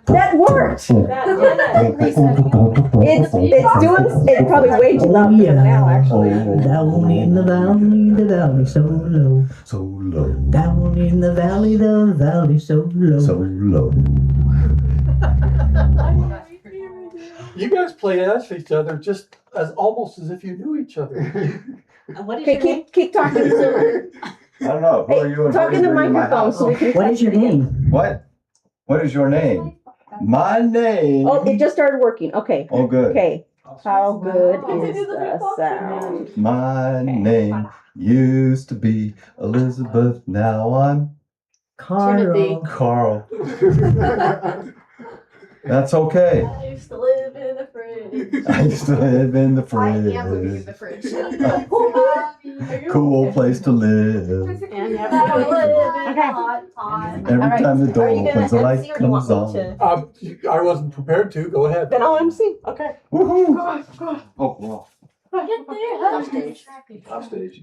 That worked. It's probably way too loud for them now, actually. Down in the valley so low. So low. Down in the valley so low. So low. You guys play as each other just as almost as if you knew each other. What is Okay, your name? keep talking. I don't know. Who are you? and Talk what in are the you bringing to my microphone house? so we can. What is your name? What? What is your name? My name. Oh, it just started working. Okay. Oh, good. Okay. How good is the sound? My name used to be Elizabeth. Now I'm Karl. Karl. That's okay. I used to live in the fridge. I used to live in the I am living in fridge. the fridge. Cool place to live. And have to live in a hot pot. Every time the door Are you gonna opens, the light MC or do you comes want me on. to- I wasn't prepared to. Go ahead. Then I'll MC. Okay. Woohoo! Oh, wow. Get there. Hostage. Hostage.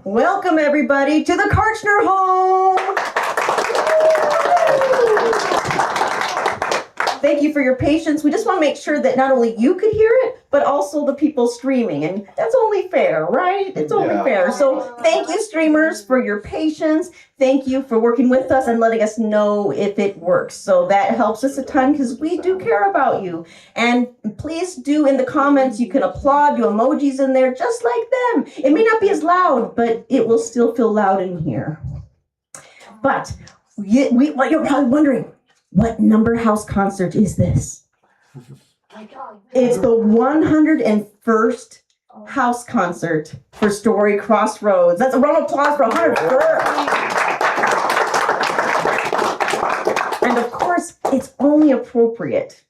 Welcome everybody to the Karchner home. Thank you for your patience. We just want to make sure that not only you could hear it, but also the people streaming. And that's only fair, right? It's only Yeah. fair. So thank you, streamers, for your patience. Thank you for working with us and letting us know if it works. So that helps us a ton because we do care about you. And please do in the comments, you can applaud, do emojis in there just like them. It may not be as loud, but it will still feel loud in here. But what you're probably wondering, what number house concert is this? It's the 101st house concert for Story Crossroads. That's a round of applause for 101st. And of course, it's only appropriate.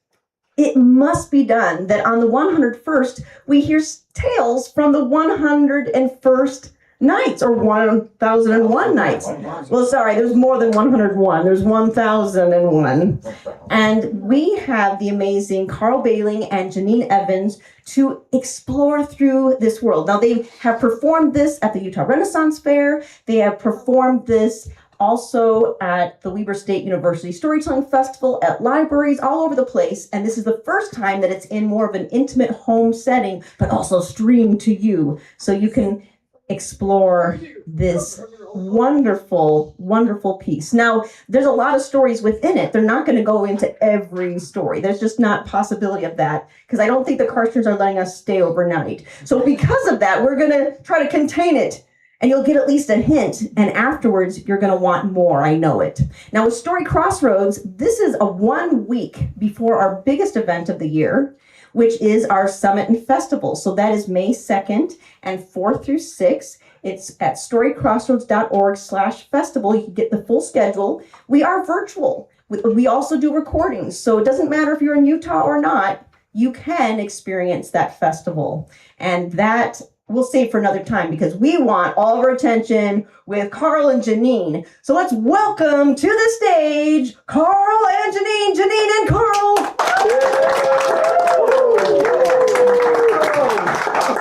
It must be done that on the 101st, we hear tales from the 101st nights or 1001 nights. Well, sorry, there's more than 101. There's 1001. And we have the amazing Karl Behling and Janine Evans to explore through this world. Now, they have performed this at the Utah Renaissance Fair. They have performed this also at the Weber State University Storytelling Festival, at libraries all over the place. And this is the first time that it's in more of an intimate home setting, but also streamed to you. So you can explore this wonderful, wonderful piece. Now, there's a lot of stories within it. They're not going to go into every story. There's just not possibility of that because I don't think the Karchners are letting us stay overnight. So because of that, we're going to try to contain it and you'll get at least a hint. And afterwards, you're going to want more. I know it. Now, with Story Crossroads, this is a 1 week before our biggest event of the year, which is our summit and festival. So that is May 2nd and 4th through 6th. It's at storycrossroads.org/festival. You can get the full schedule. We are virtual. We also do recordings. So it doesn't matter if you're in Utah or not, you can experience that festival. And that we'll save for another time because we want all of our attention with Karl and Janine. So let's welcome to the stage, Karl and Janine, Janine and Karl.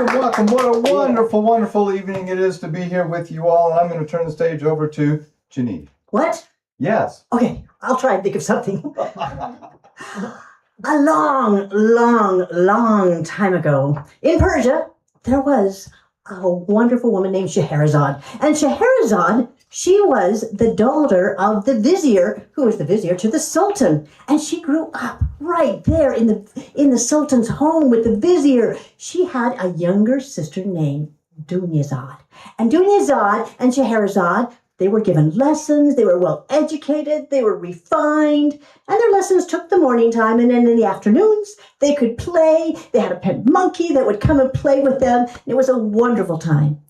Welcome. What a wonderful, wonderful evening it is to be here with you all. And I'm going to turn the stage over to Janine. What? Yes. Okay, I'll try and think of something. A long time ago, in Persia, there was a wonderful woman named Scheherazade. And Scheherazade, she was the daughter of the vizier, who was the vizier to the sultan. And she grew up right there in the sultan's home with the vizier. She had a younger sister named Dunyazad. And Dunyazad and Scheherazade, they were given lessons, they were well educated, they were refined, and their lessons took the morning time, and then in the afternoons, they could play. They had a pet monkey that would come and play with them. It was a wonderful time.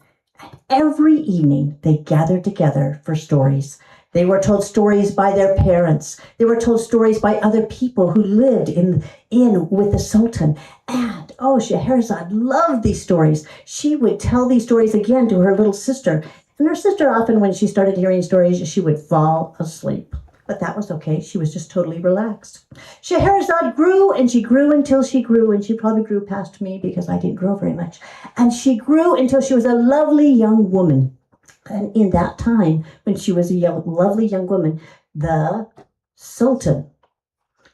Every evening, they gathered together for stories. They were told stories by their parents. They were told stories by other people who lived in with the Sultan. And, Scheherazade loved these stories. She would tell these stories again to her little sister. And her sister often, when she started hearing stories, she would fall asleep. But that was okay. She was just totally relaxed. Scheherazade grew and she grew until she grew, and she probably grew past me because I didn't grow very much. And she grew until she was a lovely young woman. And in that time, when she was a lovely young woman, the Sultan,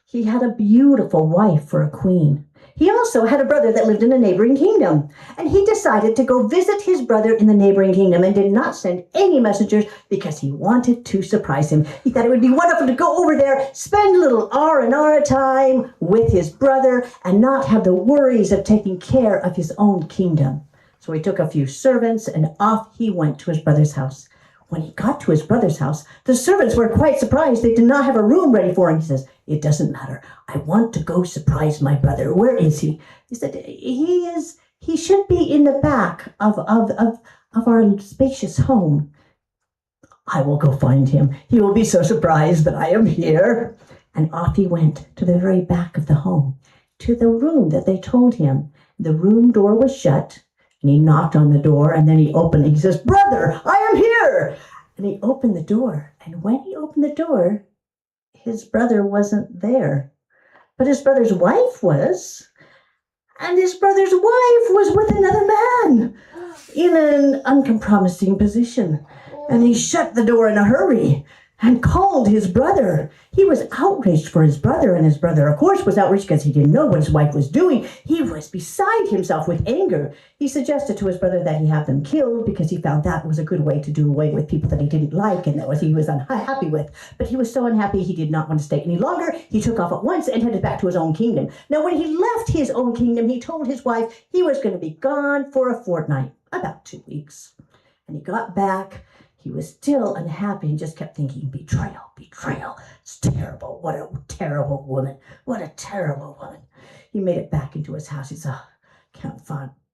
he had a beautiful wife for a queen. He also had a brother that lived in a neighboring kingdom. And he decided to go visit his brother in the neighboring kingdom and did not send any messengers because he wanted to surprise him. He thought it would be wonderful to go over there, spend a little R&R time with his brother, and not have the worries of taking care of his own kingdom. So he took a few servants and off he went to his brother's house. When he got to his brother's house, the servants were quite surprised. They did not have a room ready for him. He says, "It doesn't matter. I want to go surprise my brother. Where is he?" He said, he should be in the back of our spacious home. "I will go find him. He will be so surprised that I am here." And off he went to the very back of the home, to the room that they told him. The room door was shut. And he knocked on the door, and then he opened it. He says, "Brother, I am here." And he opened the door. And when he opened the door, his brother wasn't there. But his brother's wife was. And his brother's wife was with another man in an uncompromising position. And he shut the door in a hurry and called his brother. He was outraged for his brother, and his brother, of course, was outraged because he didn't know what his wife was doing. He was beside himself with anger. He suggested to his brother that he have them killed because he found that was a good way to do away with people that he didn't like and that he was unhappy with. But he was so unhappy he did not want to stay any longer. He took off at once and headed back to his own kingdom. Now, when he left his own kingdom, he told his wife he was going to be gone for a fortnight, about 2 weeks. And he got back. He was still unhappy and just kept thinking, betrayal, betrayal. It's terrible. What a terrible woman. What a terrible woman. He made it back into his house. He said, "Can't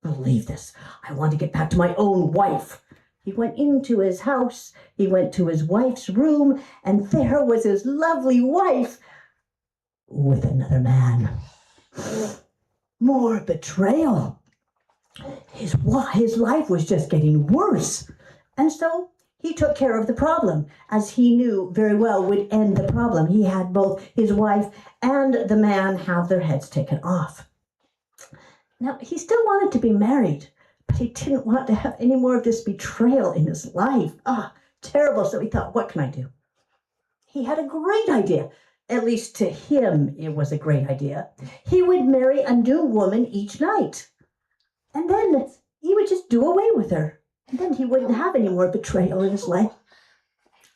believe this. I want to get back to my own wife." He went into his house. He went to his wife's room, and there was his lovely wife with another man. More betrayal. His life was just getting worse. And so he took care of the problem, as he knew very well would end the problem. He had both his wife and the man have their heads taken off. Now, he still wanted to be married, but he didn't want to have any more of this betrayal in his life. Terrible. So he thought, what can I do? He had a great idea. At least to him, it was a great idea. He would marry a new woman each night, and then he would just do away with her. And then he wouldn't have any more betrayal in his life.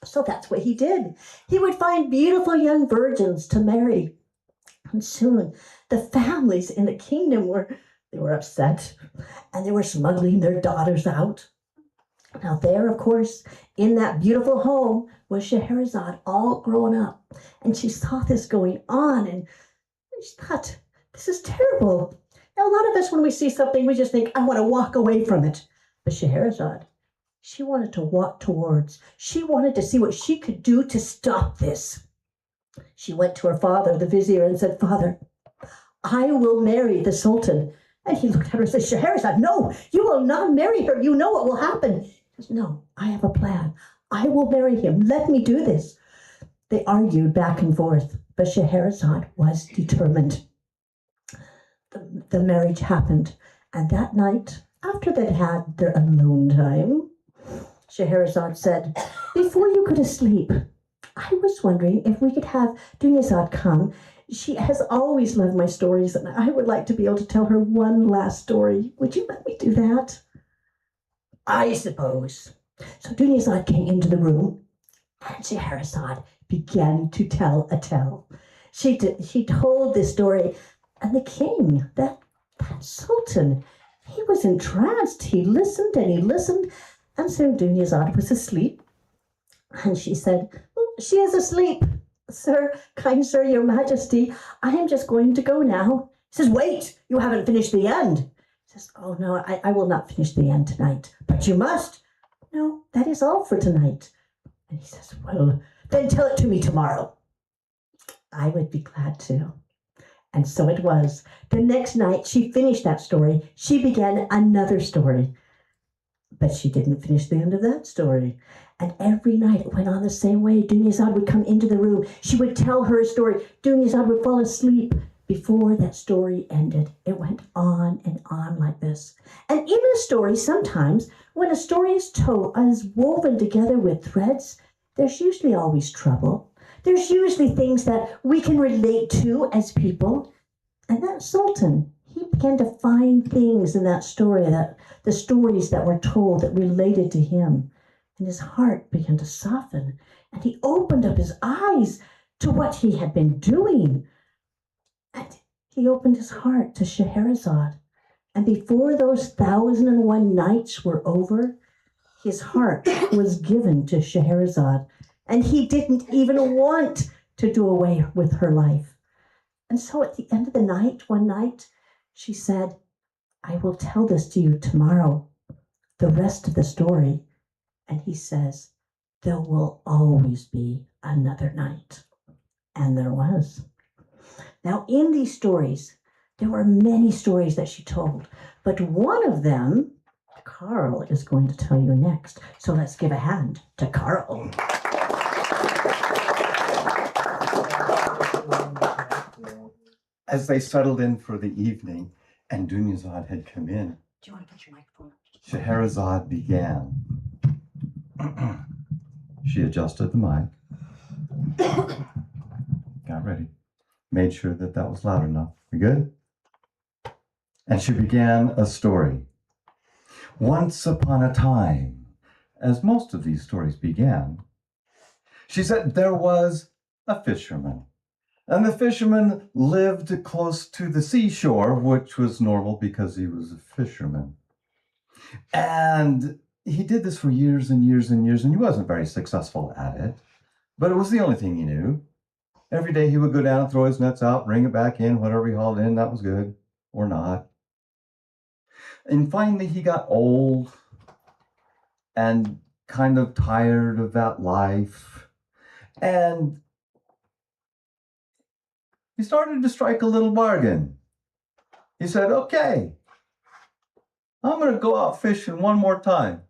So that's what he did. He would find beautiful young virgins to marry. And soon the families in the kingdom were upset, and they were smuggling their daughters out. Now there, of course, in that beautiful home was Scheherazade, all grown up. And she saw this going on, and she thought, this is terrible. Now, a lot of us, when we see something, we just think, I want to walk away from it. But Scheherazade, she wanted to walk towards. She wanted to see what she could do to stop this. She went to her father, the vizier, and said, "Father, I will marry the Sultan." And he looked at her and said, "Scheherazade, no, you will not marry her. You know what will happen." She says, "No, I have a plan. I will marry him. Let me do this." They argued back and forth, but Scheherazade was determined. The marriage happened, and that night, after they'd had their alone time, Scheherazade said, "Before you go to sleep, I was wondering if we could have Dunyazad come. She has always loved my stories, and I would like to be able to tell her one last story. Would you let me do that?" "I suppose." So Dunyazad came into the room, and Scheherazade began to tell a tale. She told this story, and the king, that Sultan, he was entranced. He listened and he listened, and soon Dunyazad was asleep. And she said, "Oh, she is asleep. Sir, kind sir, your majesty, I am just going to go now." He says, "Wait, you haven't finished the end." He says, "Oh no, I will not finish the end tonight." "But you must." "No, that is all for tonight." And he says, "Well, then tell it to me tomorrow." "I would be glad to." And so it was. The next night she finished that story. She began another story. But she didn't finish the end of that story. And every night it went on the same way. Dunyazad would come into the room. She would tell her a story. Dunyazad would fall asleep before that story ended. It went on and on like this. And in a story, sometimes, when a story is told, is woven together with threads, there's usually always trouble. There's usually things that we can relate to as people. And that Sultan, he began to find things in that story, that the stories that were told that related to him. And his heart began to soften. And he opened up his eyes to what he had been doing. And he opened his heart to Scheherazade. And before those 1001 nights were over, his heart was given to Scheherazade. And he didn't even want to do away with her life. And so at the end of the night, one night, she said, I will tell this to you tomorrow, the rest of the story. And he says, there will always be another night. And there was. Now, in these stories, there were many stories that she told, but one of them, Karl is going to tell you next. So let's give a hand to Karl. As they settled in for the evening and Dunyazad had come in, Do you want to put your microphone? Scheherazade began. She adjusted the mic, got ready, made sure that that was loud enough. We good? And she began a story. Once upon a time, as most of these stories began, she said there was a fisherman. And the fisherman lived close to the seashore, which was normal because he was a fisherman. And he did this for years and years and years, and he wasn't very successful at it. But it was the only thing he knew. Every day he would go down, throw his nets out, bring it back in, whatever he hauled in, that was good, or not. And finally he got old and kind of tired of that life. And he started to strike a little bargain. He said, okay, I'm going to go out fishing one more time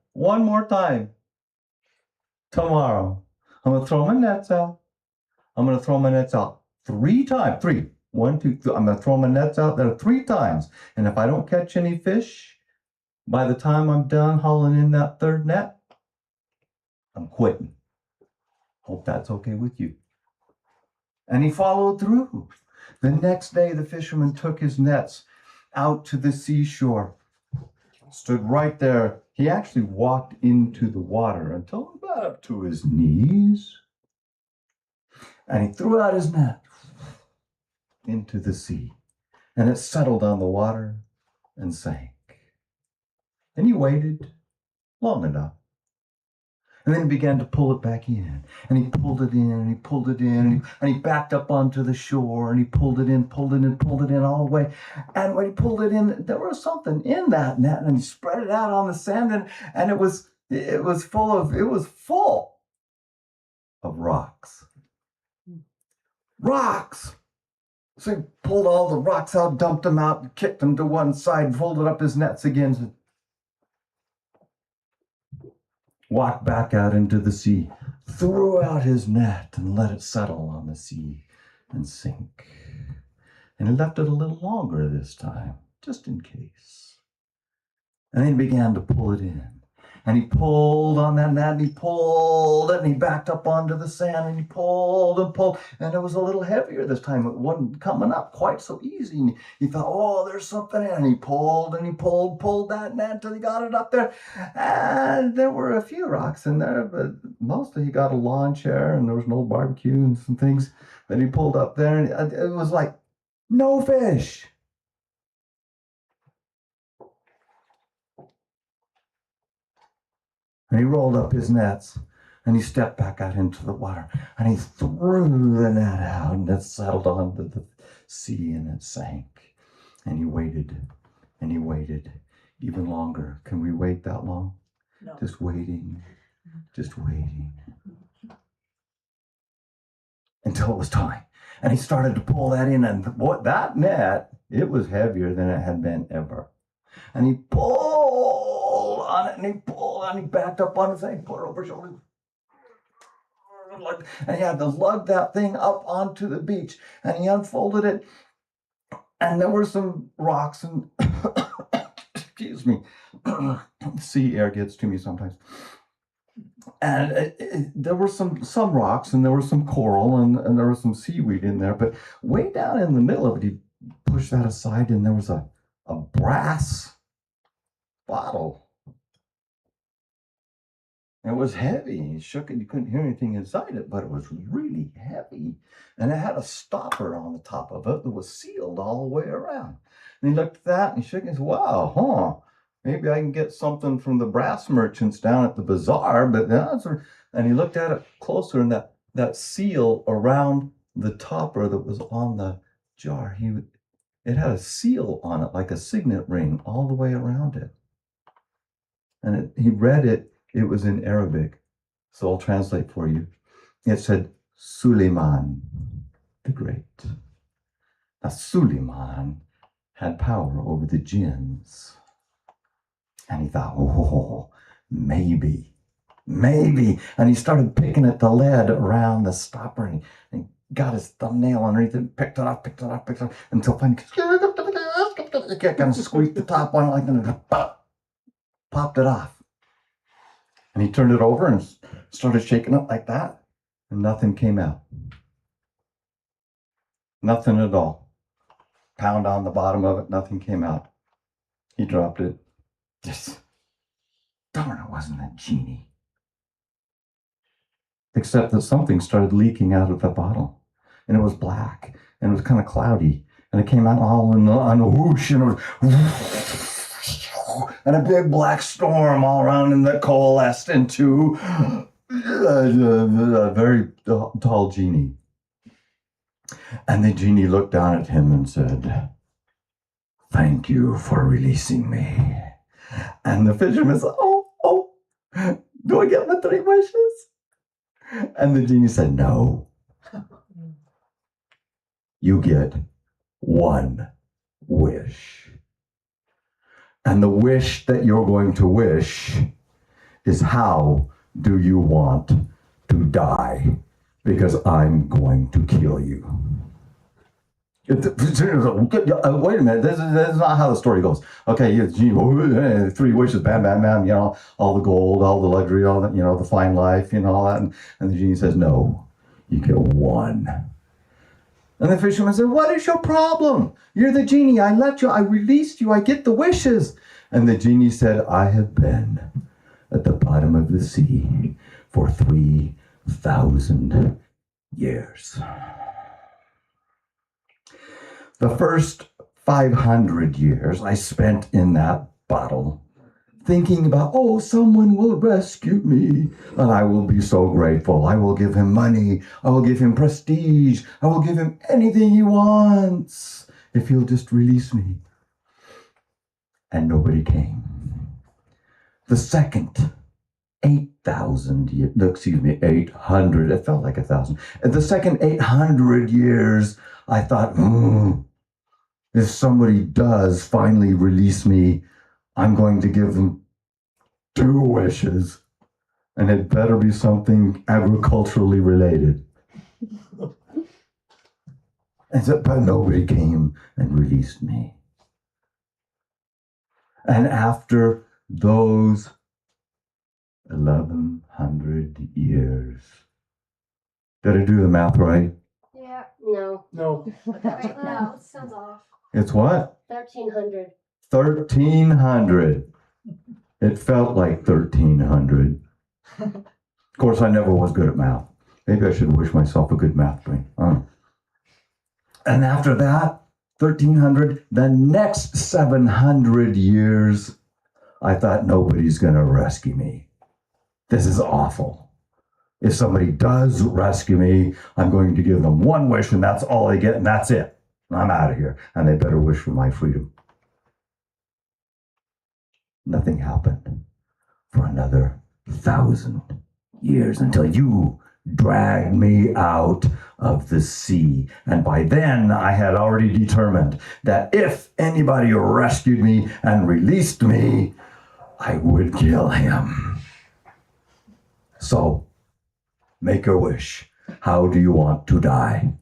tomorrow. I'm going to throw my nets out. I'm going to throw my nets out 3 times. 3. 1, 2, 3. I'm going to throw my nets out there 3 times. And if I don't catch any fish, by the time I'm done hauling in that 3rd net, I'm quitting. Hope that's okay with you. And he followed through. The next day, the fisherman took his nets out to the seashore, stood right there. He actually walked into the water until about up to his knees. And he threw out his net into the sea. And it settled on the water and sank. And he waited long enough. And then he began to pull it back in. And he pulled it in, and he pulled it in, and he backed up onto the shore, and he pulled it in all the way. And when he pulled it in, there was something in that net, and he spread it out on the sand, and it was full of rocks. Rocks! So he pulled all the rocks out, dumped them out, kicked them to one side, folded up his nets again, walked back out into the sea, threw out his net and let it settle on the sea and sink. And he left it a little longer this time, just in case. And then he began to pull it in. And he pulled on that net, and he pulled it, and he backed up onto the sand, and he pulled and pulled, and it was a little heavier this time. It wasn't coming up quite so easy. And he thought, oh, there's something in it. And he pulled that net till he got it up there. And there were a few rocks in there, but mostly he got a lawn chair, and there was an old barbecue and some things that he pulled up there, and it was like, no fish. And he rolled up his nets, and he stepped back out into the water, and he threw the net out, and it settled onto the sea, and it sank. And he waited even longer. Can we wait that long? No. Just waiting. Until it was time. And he started to pull that in, and that net, it was heavier than it had been ever. And he pulled on it, and he pulled, and he backed up on the thing, put it over his shoulder. And he had to lug that thing up onto the beach, and he unfolded it, and there were some rocks and excuse me, sea air gets to me sometimes. And there were some rocks, and there was some coral, and there was some seaweed in there. But way down in the middle of it, he pushed that aside, and there was a brass bottle. It was heavy. He shook it. You couldn't hear anything inside it, but it was really heavy. And it had a stopper on the top of it that was sealed all the way around. And he looked at that, and he shook it and said, wow, maybe I can get something from the brass merchants down at the bazaar. But that's, and he looked at it closer, and that seal around the topper that was on the jar, it had a seal on it, like a signet ring, all the way around it. And he read it. It was in Arabic, so I'll translate for you. It said, Suleiman the Great. Now, Suleiman had power over the jinns. And he thought, oh, maybe. And he started picking at the lead around the stopper, and he got his thumbnail underneath it, and picked it up, until finally he kind of squeaked the top on it like that, and popped it off. And he turned it over and started shaking it like that, and nothing came out. Nothing at all. Pound on the bottom of it, nothing came out. He dropped it. Just, darn, it wasn't a genie. Except that something started leaking out of the bottle, and it was black, and it was kind of cloudy, and it came out all on a whoosh, and it was and a big black storm all around, and that coalesced into a very tall genie. And the genie looked down at him and said, thank you for releasing me. And the fisherman said, oh, do I get my 3 wishes? And the genie said, no. You get 1 wish. And the wish that you're going to wish is, how do you want to die? Because I'm going to kill you. Wait a minute, this is not how the story goes. Okay, genie, 3 wishes, bam, bam, bam, all the gold, all the luxury, all that, the fine life, all that. And the genie says, no, you get 1. And the fisherman said, what is your problem? You're the genie. I let you. I released you. I get the wishes. And the genie said, I have been at the bottom of the sea for 3,000 years. The first 500 years I spent in that bottle, thinking about, someone will rescue me, and I will be so grateful. I will give him money. I will give him prestige. I will give him anything he wants if he'll just release me. And nobody came. The second 800, it felt like 1,000. The second 800 years, I thought, if somebody does finally release me, I'm going to give them 2 wishes, and it better be something agriculturally related. But nobody came and released me. And after those 1,100 years, did I do the math right? Yeah. No. No. Wait, no, it sounds off. It's what? 1,300. 1,300. It felt like 1,300. Of course, I never was good at math. Maybe I should wish myself a good math brain. And after that, 1,300, the next 700 years, I thought, nobody's going to rescue me. This is awful. If somebody does rescue me, I'm going to give them 1 wish, and that's all they get, and that's it. I'm out of here, and they better wish for my freedom. Nothing happened for another 1,000 years until you dragged me out of the sea. And by then, I had already determined that if anybody rescued me and released me, I would kill him. So, make your wish. How do you want to die?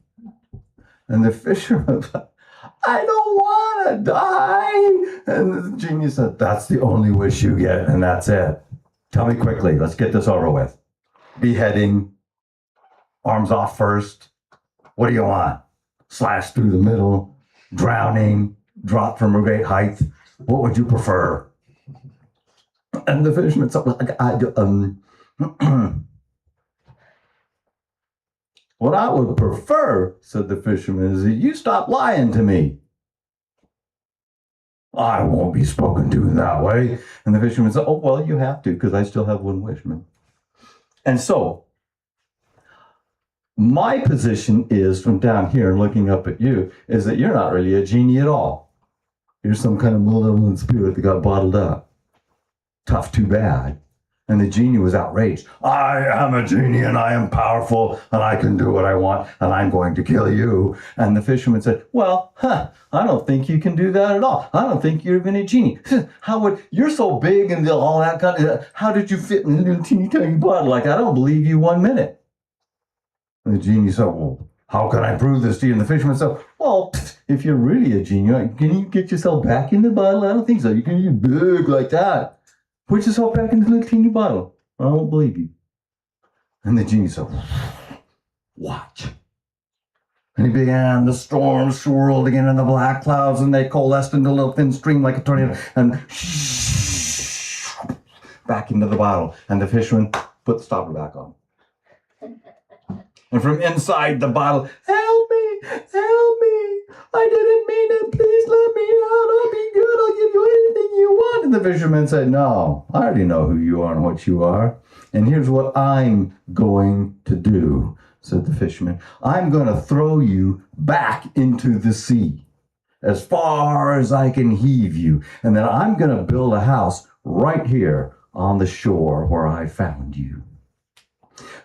And the fisherman said, I don't want to die. And the genie said, that's the only wish you get, and that's it. Tell me quickly. Let's get this over with. Beheading, arms off first. What do you want? Slash through the middle, drowning, drop from a great height. What would you prefer? And the fisherman said, what I would prefer, said the fisherman, is that you stop lying to me. I won't be spoken to that way. And the fisherman said, oh, well, you have to, because I still have one wish, man. And so, my position is, from down here looking up at you, is that you're not really a genie at all. You're some kind of malevolent spirit that got bottled up. Tough, too bad. And the genie was outraged. I am a genie and I am powerful and I can do what I want and I'm going to kill you. And the fisherman said, well, I don't think you can do that at all. I don't think you're even a genie. You're so big and all that kind of, how did you fit in a little teeny tiny bottle? Like, I don't believe you 1 minute. And the genie said, well, how can I prove this to you? And the fisherman said, well, if you're really a genie, can you get yourself back in the bottle? I don't think so. You can get big like that. Put yourself back in the little teeny bottle. I won't believe you. And the genie said, watch. And he began, the storm swirled again in the black clouds, and they coalesced into a little thin stream like a tornado, and back into the bottle. And the fisherman put the stopper back on. And from inside the bottle, help me, help me. I didn't mean it. Please let me out. I'll be good. I'll give you anything you want. And the fisherman said, no, I already know who you are and what you are. And here's what I'm going to do, said the fisherman. I'm going to throw you back into the sea as far as I can heave you. And then I'm going to build a house right here on the shore where I found you.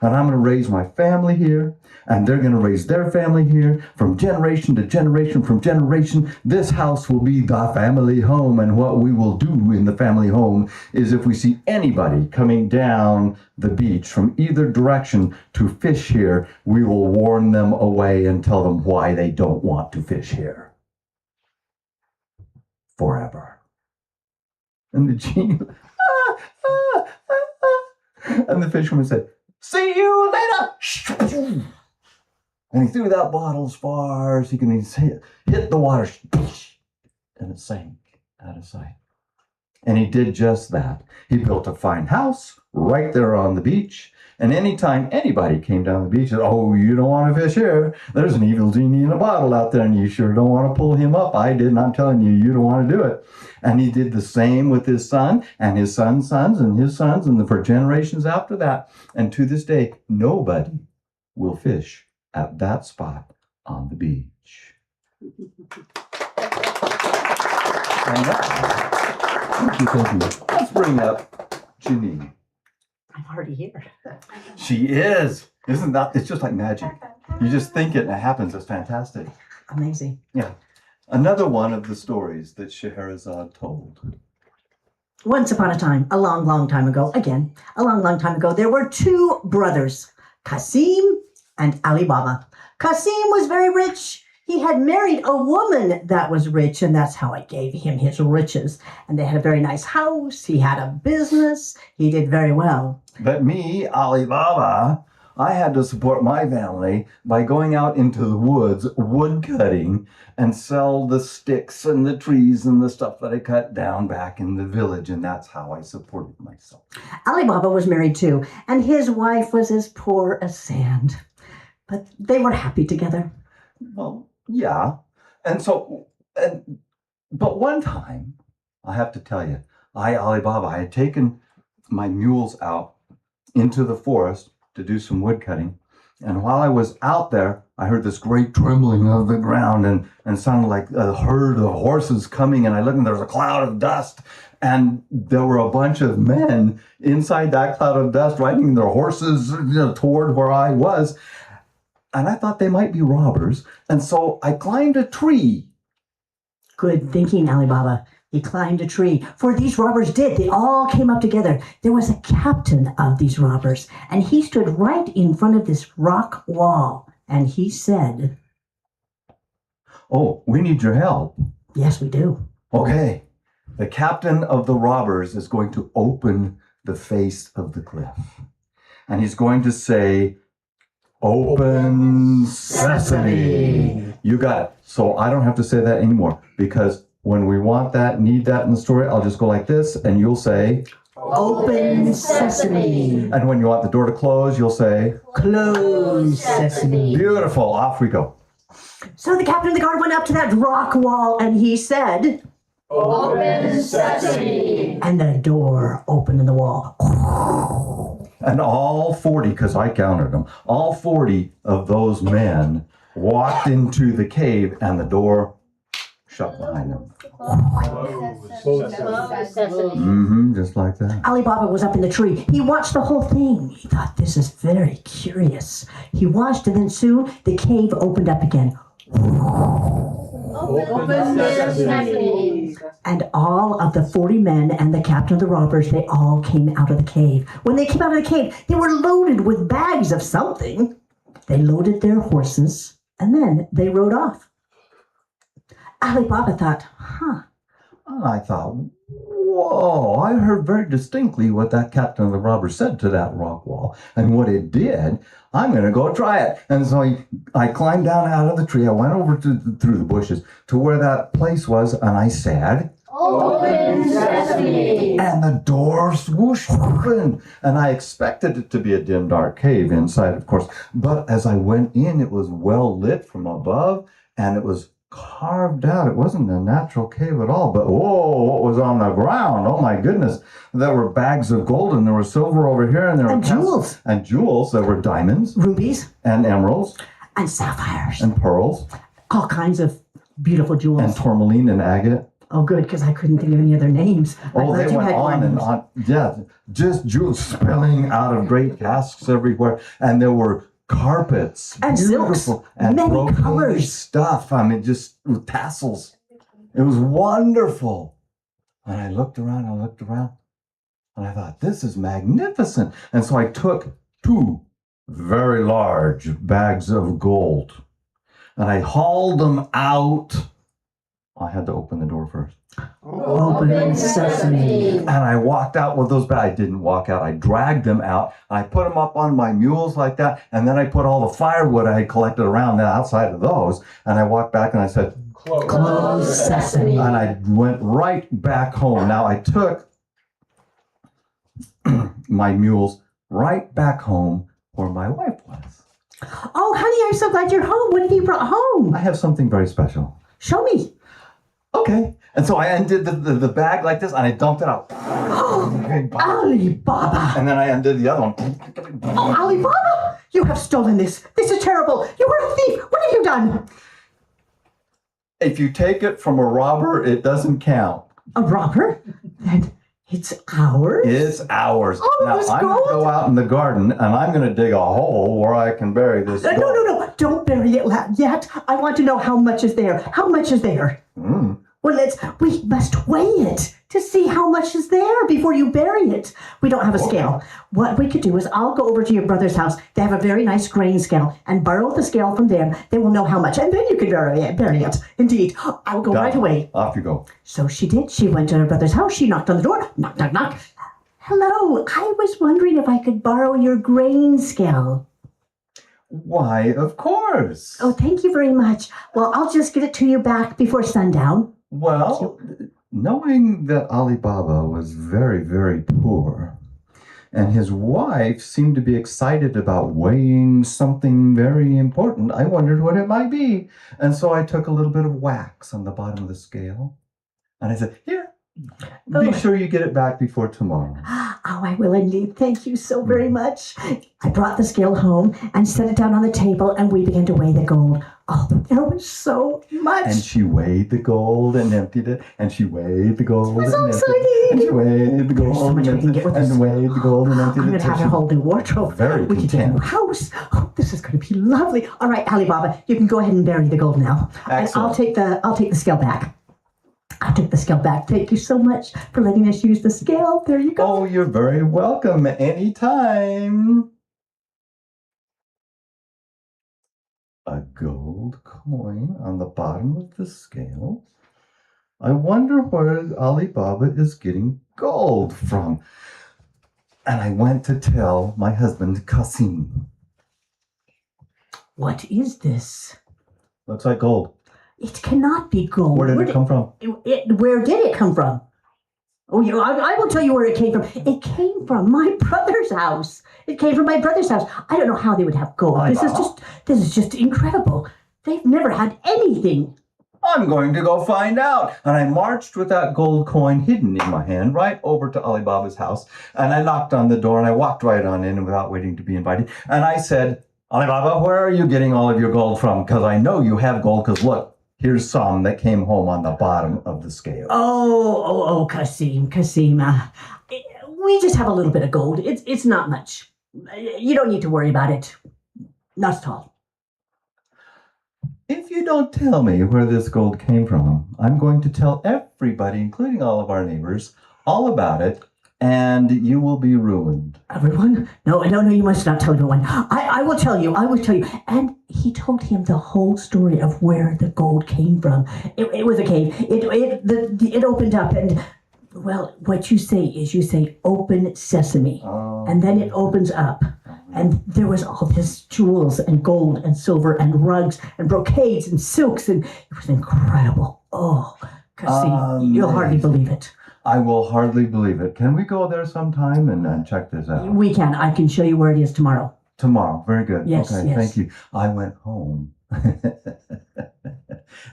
And I'm going to raise my family here, and they're going to raise their family here, from generation to generation, from generation. This house will be the family home, and what we will do in the family home is if we see anybody coming down the beach from either direction to fish here, we will warn them away and tell them why they don't want to fish here. Forever. And the genie, and the fisherman said, see you later. And he threw that bottle as far as he can hit the water. And it sank out of sight. And he did just that. He built a fine house right there on the beach. And anytime anybody came down the beach and said, oh, you don't want to fish here. There's an evil genie in a bottle out there and you sure don't want to pull him up. I did, and I'm telling you, you don't want to do it. And he did the same with his son and his son's sons and his sons and for generations after that. And to this day, nobody will fish at that spot on the beach. And thank you. Let's bring up Janine. I'm already here. She is. Isn't that? It's just like magic. You just think it and it happens. It's fantastic. Amazing. Yeah. Another one of the stories that Scheherazade told. Once upon a time, a long, long time ago, there were two brothers, Qasim and Ali Baba. Qasim was very rich. He had married a woman that was rich, and that's how I gave him his riches. And they had a very nice house. He had a business. He did very well. But me, Ali Baba, I had to support my family by going out into the woods, wood cutting, and sell the sticks and the trees and the stuff that I cut down back in the village. And that's how I supported myself. Ali Baba was married too, and his wife was as poor as sand. But they were happy together. Well, yeah. But one time, I have to tell you, Ali Baba, I had taken my mules out into the forest to do some wood cutting. And while I was out there, I heard this great trembling of the ground and sounded like a herd of horses coming. And I looked and there was a cloud of dust. And there were a bunch of men inside that cloud of dust riding their horses toward where I was. And I thought they might be robbers. And so I climbed a tree. Good thinking, Ali Baba. He climbed a tree, for these robbers did. They all came up together. There was a captain of these robbers, and he stood right in front of this rock wall, and he said, Oh, we need your help. yes, we do. Okay. The captain of the robbers is going to open the face of the cliff. And he's going to say, Open sesame. You got it. So I don't have to say that anymore, because when we want that, need that in the story, I'll just go like this, and you'll say, Open sesame. and when you want the door to close, you'll say, Close sesame. Beautiful. Off we go. So the captain of the guard went up to that rock wall, and he said, Open sesame. and the door opened in the wall. And all 40, because I counted them, all 40 of those men walked into the cave, and the door shut behind them. Just like that. Alibaba was up in the tree. He watched the whole thing. He thought, this is very curious. He watched, and then soon the cave opened up again. Open sesame. And all of the 40 men and the captain of the robbers, they all came out of the cave. When they came out of the cave, they were loaded with bags of something. They loaded their horses, and then they rode off. Alibaba thought, And I thought, whoa, I heard very distinctly what that captain of the robbers said to that rock wall. And what it did, I'm going to go try it. And so I climbed down out of the tree. I went over through the bushes to where that place was, and I said, Open sesame. and the door swooshed open. And I expected it to be a dim, dark cave inside, of course. But as I went in, it was well lit from above, and it was carved out. It wasn't a natural cave at all. But whoa, what was on the ground? Oh my goodness. There were bags of gold, and there was silver over here, and there were jewels. And jewels. There were diamonds rubies and emeralds and sapphires. and pearls All kinds of beautiful jewels. and tourmaline and agate. Oh, good, because I couldn't think of any other names. I'm Oh, glad they you went had on and one. on. Yeah, just jewels spilling out of great casks everywhere. And there were carpets. And silks. Beautiful. And Many brocade colors. stuff. I mean, just with tassels. It was wonderful. And I looked around, and I thought, this is magnificent. And so I took 2 very large bags of gold, and I hauled them out. I had to open the door first. Open sesame. And I walked out with those bags. I didn't walk out. I dragged them out. I put them up on my mules like that. And then I put all the firewood I had collected around the outside of those. And I walked back and I said, Close sesame. and I went right back home. Now I took my mules right back home where my wife was. Oh, honey, I'm so glad you're home. What have you brought home? I have something very special. Show me. Okay. And so I undid the bag like this, and I dumped it out. Big bag. Alibaba. And then I undid the other one. Oh, Alibaba, you have stolen this. This is terrible. You are a thief. What have you done? If you take it from a robber, it doesn't count. A robber? Then it's ours? It's ours. Oh, Now this I'm going to gold? go out in the garden, and I'm going to dig a hole where I can bury this gold. No. Don't bury it yet. I want to know how much is there. How much is there? Mm. Well, we must weigh it to see how much is there before you bury it. We don't have a scale. What we could do is I'll go over to your brother's house. They have a very nice grain scale, and borrow the scale from them. They will know how much, and then you can bury it. Indeed. I'll go right away. Off you go. So she did. She went to her brother's house. She knocked on the door. Knock, knock, knock. Hello. I was wondering if I could borrow your grain scale. Why, of course. Oh, thank you very much. Well, I'll just get it to you back before sundown. Well, knowing that Alibaba was very, very poor, and his wife seemed to be excited about weighing something very important, I wondered what it might be. And so I took a little bit of wax on the bottom of the scale, and I said, here, be sure you get it back before tomorrow. Oh, I will indeed. Thank you so very much. I brought the scale home and set it down on the table, and we began to weigh the gold. Oh, there was so much. And she weighed the gold and emptied it, and she weighed the gold It was and so emptied it, and she exciting. weighed the There's so gold much and we can emptied get it, with this. and weighed the gold and emptied I'm it. going to have a whole new wardrobe. Very We could get a new content. house. Oh, this is going to be lovely. All right, Alibaba, you can go ahead and bury the gold now. And Excellent. I'll take the scale back. I took the scale back. Thank you so much for letting us use the scale. There you go. Oh, you're very welcome anytime. A gold coin on the bottom of the scale. I wonder where Alibaba is getting gold from. And I went to tell my husband, Kasim. What is this? Looks like gold. It cannot be gold. Where did it come from? Where did it come from? Oh, I will tell you where it came from. It came from my brother's house. It came from my brother's house. I don't know how they would have gold. This is just incredible. They've never had anything. I'm going to go find out. And I marched with that gold coin hidden in my hand right over to Alibaba's house. And I knocked on the door and I walked right on in without waiting to be invited. And I said, Alibaba, where are you getting all of your gold from? Because I know you have gold, because look, here's some that came home on the bottom of the scale. Oh, Kasim. We just have a little bit of gold. It's not much. You don't need to worry about it. Not at all. If you don't tell me where this gold came from, I'm going to tell everybody, including all of our neighbors, all about it, and you will be ruined. Everyone? No, you must not tell everyone. I will tell you. And he told him the whole story of where the gold came from. It was a cave. It opened up and, well, what you say, open sesame. And then it opens up. And there was all this jewels and gold and silver and rugs and brocades and silks, and it was incredible. Oh, Kasim, you'll hardly believe it. I will hardly believe it. Can we go there sometime and check this out? We can. I can show you where it is tomorrow. Tomorrow. Very good. Yes, okay, yes. Thank you. I went home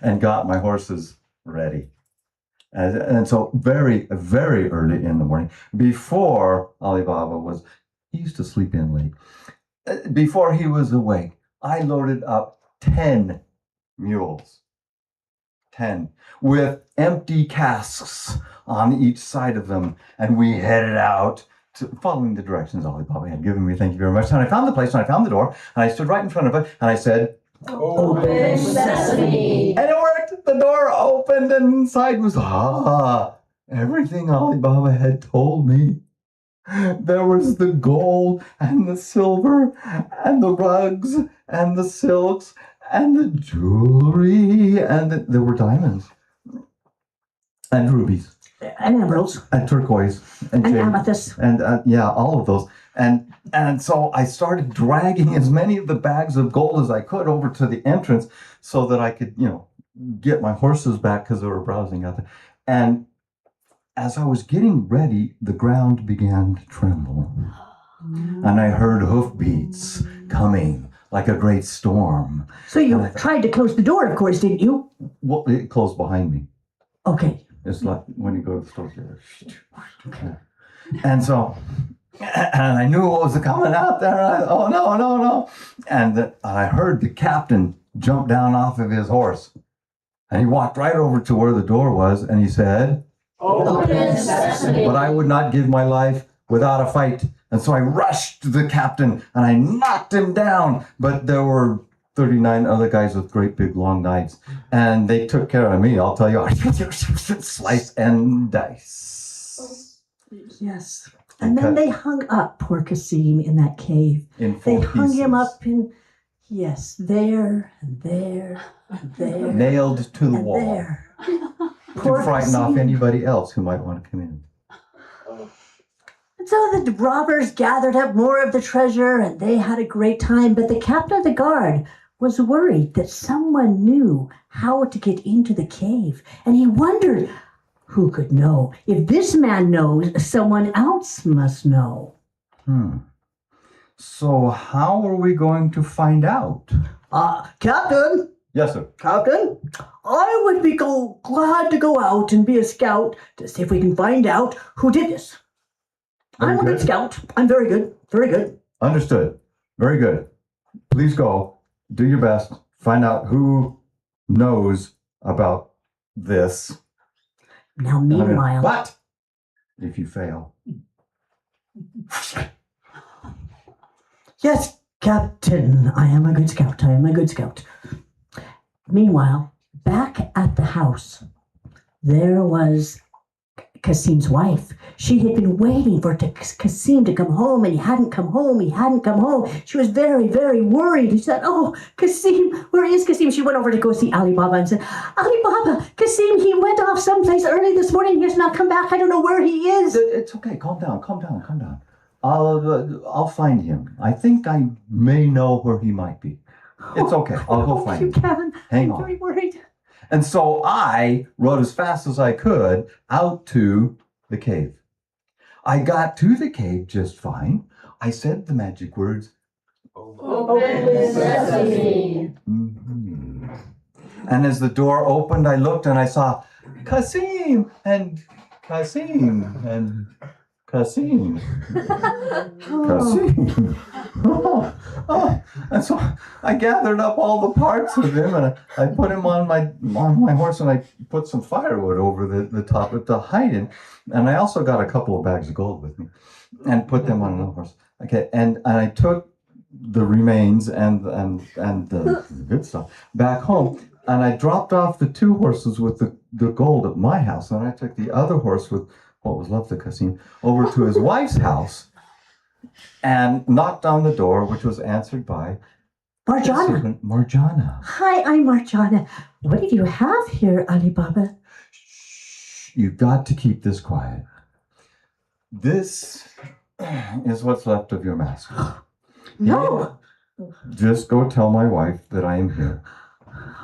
and got my horses ready. And so very, very early in the morning, before Alibaba he used to sleep in late. Before he was awake, I loaded up 10 mules. 10. With empty casks on each side of them. And we headed out, following the directions Alibaba had given me. Thank you very much. And I found the place, and I found the door, and I stood right in front of it, and I said, Open sesame. and it worked. The door opened, and inside was, everything Alibaba had told me. There was the gold and the silver and the rugs and the silks and the jewelry, and there were diamonds and rubies And emeralds. and turquoise and And jade amethyst. and all of those. And so I started dragging as many of the bags of gold as I could over to the entrance so that I could, get my horses back because they were browsing out there. And as I was getting ready, the ground began to tremble. And I heard hoofbeats coming like a great storm. So you tried to close the door, of course, didn't you? Well, it closed behind me. Okay. It's like when you go to the store. And so, and I knew what was coming out there. Oh, no. And I heard the captain jump down off of his horse. And he walked right over to where the door was, and he said, Open sesame. but I would not give my life without a fight. And so I rushed to the captain, and I knocked him down. But there were 39 other guys with great big long knives. And they took care of me, I'll tell you. Slice and dice. Yes. And then they hung up poor Kasim in that cave. In 4 They hung him pieces. up in, yes, there and there and there. Nailed to the and wall. there. To frighten off anybody else who might want to come in. And so the robbers gathered up more of the treasure and they had a great time. But the captain of the guard was worried that someone knew how to get into the cave. And he wondered, who could know? If this man knows, someone else must know. So how are we going to find out? Captain, Yes, sir. Captain, I would be glad to go out and be a scout to see if we can find out who did this. Very I'm a good good. scout. I'm very good. Very good. Understood. Very good. Please go. Do your best. Find out who knows about this. Now, meanwhile, But if you fail, yes, Captain, I am a good scout. Meanwhile, back at the house, there was Kasim's wife. She had been waiting for Kasim to come home, and he hadn't come home. She was very, very worried. She said, "Oh, Kasim, where is Kasim?" She went over to go see Ali Baba and said, "Ali Baba, Kasim, he went off someplace early this morning. He has not come back. I don't know where he is." It's okay. Calm down. I'll find him. I think I may know where he might be. It's okay. I'll go find him. You can. Hang I'm on. very worried. And so I rode as fast as I could out to the cave. I got to the cave just fine. I said the magic words. Open sesame. Mhm. And as the door opened, I looked and I saw Kasim and Kasim and Kasim. Kasim. And so I gathered up all the parts of him and I put him on my horse and I put some firewood over the top of it to hide him. And I also got a couple of bags of gold with me and put them on another horse. Okay, and I took the remains and the good stuff back home. And I dropped off the 2 horses with the gold at my house. And I took the other horse with what was left of Kasim over to his wife's house and knocked on the door, which was answered by Marjana. Marjana. Hi, I'm Marjana. What do you have here, Ali Baba? Shh, you've got to keep this quiet. This is what's left of your master. No. Just go tell my wife that I am here.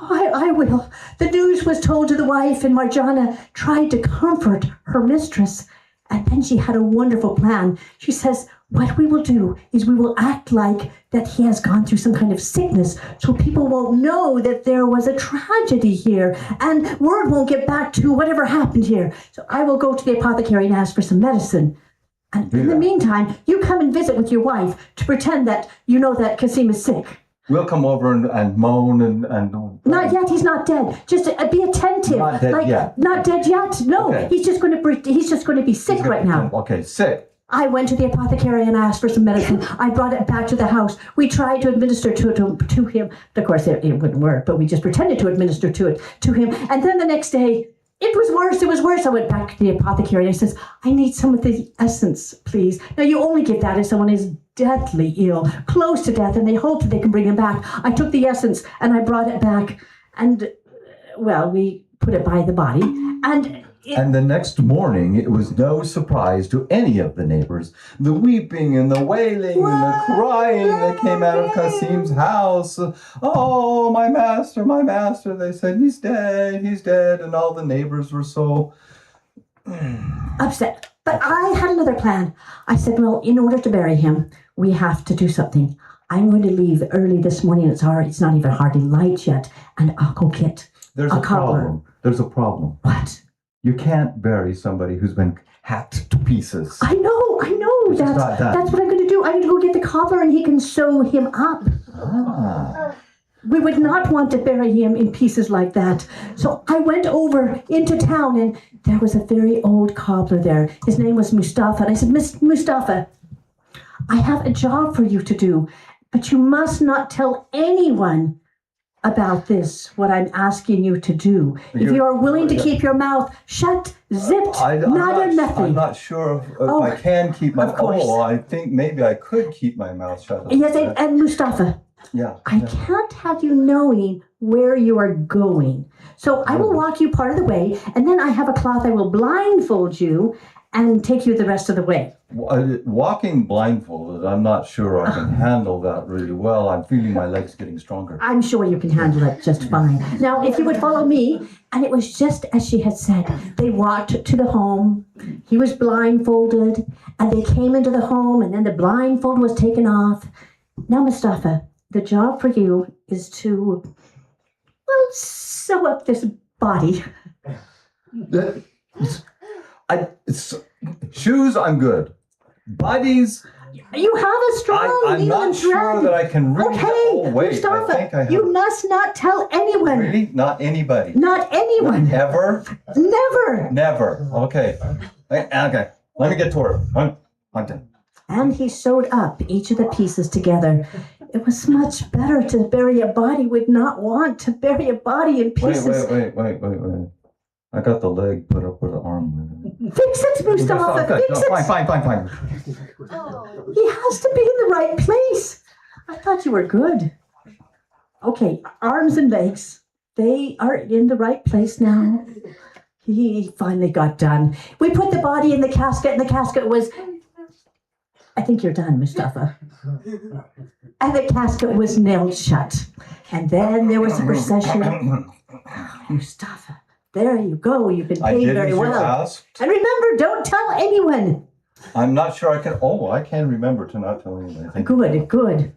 I will. The news was told to the wife, and Marjana tried to comfort her mistress. And then she had a wonderful plan. She says, what we will do is we will act like that he has gone through some kind of sickness, so people won't know that there was a tragedy here, and word won't get back to whatever happened here. So I will go to the apothecary and ask for some medicine. And in the meantime, you come and visit with your wife to pretend that you know that Kasim is sick. We'll come over and moan and Not yet. He's not dead. Just be attentive. Not dead yet. Not dead yet. No, Okay. he's just going to be sick right now. Okay, sick. I went to the apothecary and asked for some medicine. I brought it back to the house. We tried to administer to him. Of course, it wouldn't work, but we just pretended to administer to him. And then the next day, it was worse. I went back to the apothecary and I says, I need some of the essence, please. Now, you only give that if someone is deathly ill, close to death, and they hope that they can bring him back. I took the essence and I brought it back. And, well, we put it by the body. And the next morning, it was no surprise to any of the neighbors. The weeping and the wailing and the crying that came out of Kasim's house. Oh, my master, they said, he's dead. And all the neighbors were so upset. But I had another plan. I said, well, in order to bury him, we have to do something. I'm going to leave early this morning. It's not even hardly light yet. And I'll go get There's a a cobbler. problem. There's a problem. What? You can't bury somebody who's been hacked to pieces. I know. It's just not done. That's what I'm going to do. I'm going to go get the cobbler and he can sew him up. Ah. We would not want to bury him in pieces like that. So I went over into town and there was a very old cobbler there. His name was Mustafa. And I said, Miss Mustafa, I have a job for you to do, but you must not tell anyone about this, what I'm asking you to do. If you are willing to keep your mouth shut, zipped, I'm nothing. not sure if Oh, I can keep my... of course. Oh, I think maybe I could keep my mouth shut. Yes, and Mustafa, Yeah. I can't have you knowing where you are going. So I will walk you part of the way, and then I have a cloth. I will blindfold you and take you the rest of the way. Walking blindfolded, I'm not sure I can handle that really well. I'm feeling my legs getting stronger. I'm sure you can handle it just fine. Now, if you would follow me, and it was just as she had said. They walked to the home. He was blindfolded, and they came into the home, and then the blindfold was taken off. Now, Mustafa, the job for you is to, well, sew up this body. Shoes, I'm good. Bodies, You have a strong I'm needle not and sure thread. that I can really... Okay, Oh, wait, Mustafa, I think I have... you must not tell anyone. Really? Not anybody? Not anyone. Ever? Never. Never. Okay. Okay. Let me get to work. I'm done. And he sewed up each of the pieces together. It was much better to bury a body. Would not want to bury a body in pieces. Wait. I got the leg put up where the arm went. Fix it, Mustafa, Okay, fix no, it. fine. He has to be in the right place. I thought you were good. Okay, arms and legs. They are in the right place now. He finally got done. We put the body in the casket, and the casket was... I think you're done, Mustafa. And the casket was nailed shut. And then there was a procession. Mustafa, there you go. You've been I paid did very as you well. asked. And remember, don't tell anyone. I'm not sure I can. Oh, I can remember to not tell anybody. Thank you. Good.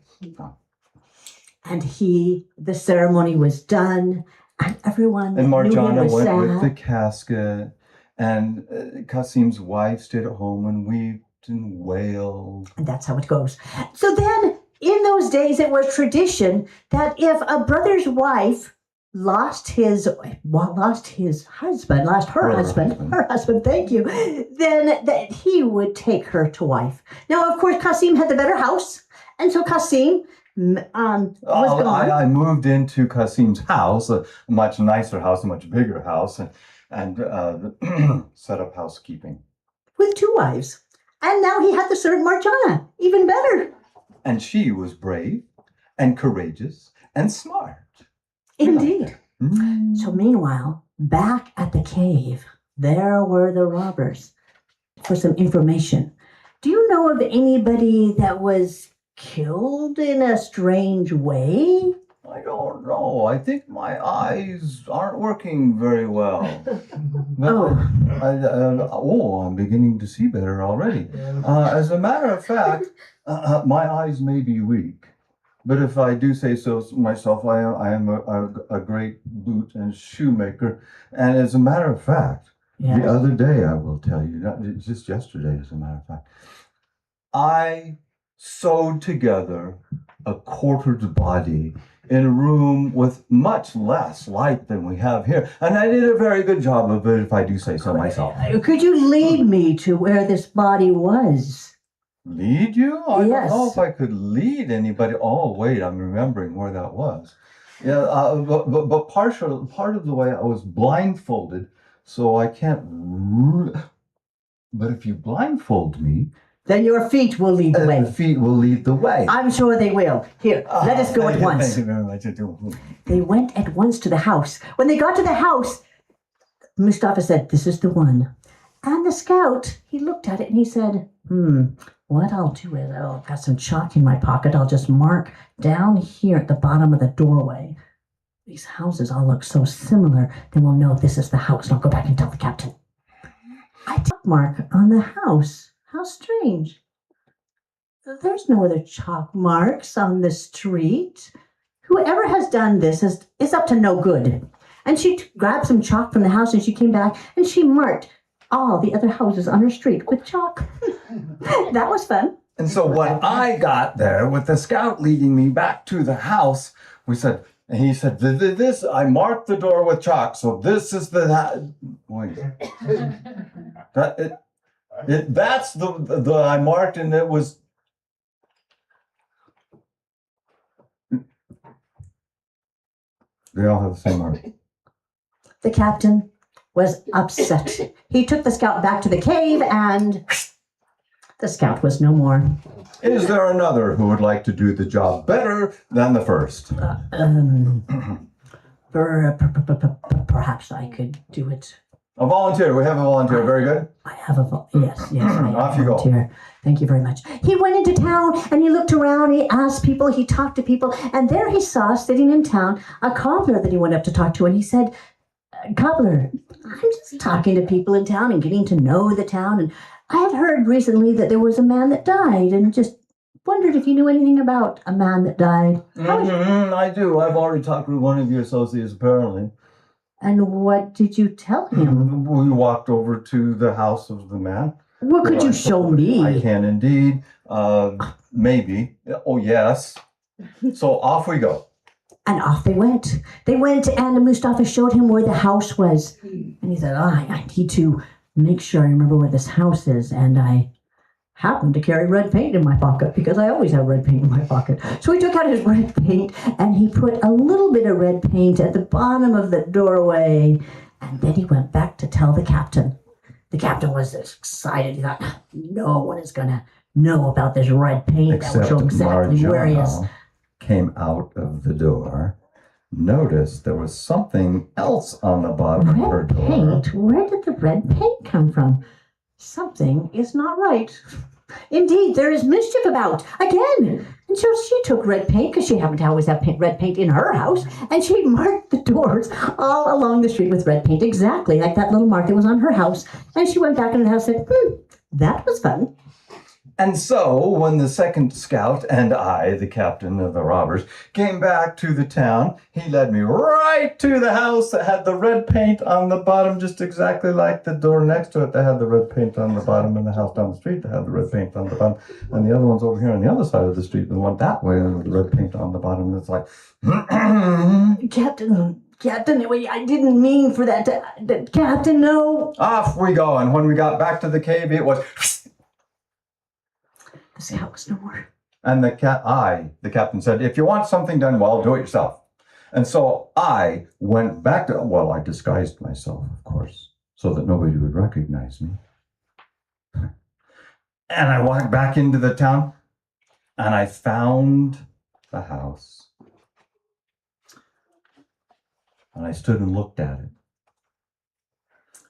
And the ceremony was done, and everyone And knew he Marjana was went sad. with the casket, and Kasim's wife stayed at home and wept and wailed. And that's how it goes. So then, in those days, it was tradition that if a brother's wife lost her husband, thank you, then that he would take her to wife. Now, of course, Kasim had the better house, and so Kasim was gone. I moved into Kasim's house, a much nicer house, a much bigger house, and set up housekeeping. With 2 wives. And now he had the servant Marjana, even better. And she was brave and courageous and smart. Indeed. So meanwhile, back at the cave, there were the robbers. For some information, do you know of anybody that was killed in a strange way? I don't know. I think my eyes aren't working very well. I'm beginning to see better already. As a matter of fact, my eyes may be weak. But if I do say so myself, I am a great boot and shoemaker. And as a matter of fact, the other day, I will tell you, just yesterday, as a matter of fact, I sewed together a quartered body in a room with much less light than we have here. And I did a very good job of it, if I do say so myself. Could you lead me to where this body was? Lead you? I Yes. don't know if I could lead anybody. Oh, wait, I'm remembering where that was. Yeah, but part of the way I was blindfolded, so I can't... But if you blindfold me... Then your feet will lead the way. The feet will lead the way. I'm sure they will. Here, let us go at once. Thank you very much. They went at once to the house. When they got to the house, Mustafa said, "This is the one." And the scout, he looked at it and he said, what I'll do is I've got some chalk in my pocket. I'll just mark down here at the bottom of the doorway. These houses all look so similar. Then we'll know this is the house. And I'll go back and tell the captain. I took mark on the house. How strange. There's no other chalk marks on the street. Whoever has done this is up to no good. And she grabbed some chalk from the house and she came back and she marked all the other houses on her street with chalk. That was fun. And so when I got there with the scout leading me back to the house, he said, this, I marked the door with chalk, so this is the, wait. That's the I marked, and it was. They all have the same mark. The captain was upset. He took the scout back to the cave, and the scout was no more. Is there another who would like to do the job better than the first? Perhaps I could do it. A volunteer. We have a volunteer. Very good. I have yes. I have Off a you go. volunteer. Thank you very much. He went into town and he looked around. He asked people. He talked to people, and there he saw sitting in town a cobbler that he went up to talk to, and he said, "Cobbler, I'm just talking to people in town and getting to know the town, and I had heard recently that there was a man that died, and just wondered if you knew anything about a man that died." I do. I've already talked with one of your associates, apparently. And what did you tell him? We walked over to the house of the man. What could you show me? I can indeed. Maybe. Oh, yes. So off we go. And off they went. They went, and Mustafa showed him where the house was. And he said, I need to make sure I remember where this house is. And I happened to carry red paint in my pocket, because I always have red paint in my pocket. So he took out his red paint, and he put a little bit of red paint at the bottom of the doorway. And then he went back to tell the captain. The captain was excited. He thought, no one is going to know about this red paint. That will show exactly where he is. Came out of the door, noticed there was something else on the bottom of her door. Paint? Where did the red paint come from? Something is not right. Indeed, there is mischief about again. And so she took red paint, because she happened to always have red paint in her house, and she marked the doors all along the street with red paint, exactly like that little mark that was on her house. And she went back into the house and said, that was fun. And so, when the second scout and I, the captain of the robbers, came back to the town, he led me right to the house that had the red paint on the bottom, just exactly like the door next to it that had the red paint on the bottom, and the house down the street that had the red paint on the bottom, and the other one's over here on the other side of the street, and the one that way with the red paint on the bottom. And it's like, Captain, I didn't mean for that. Captain, no. Off we go. And when we got back to the cave, it was... The scout was no more. And the captain said, if you want something done well, do it yourself. And so I went back to, I disguised myself, of course, so that nobody would recognize me. And I walked back into the town, and I found the house. And I stood and looked at it.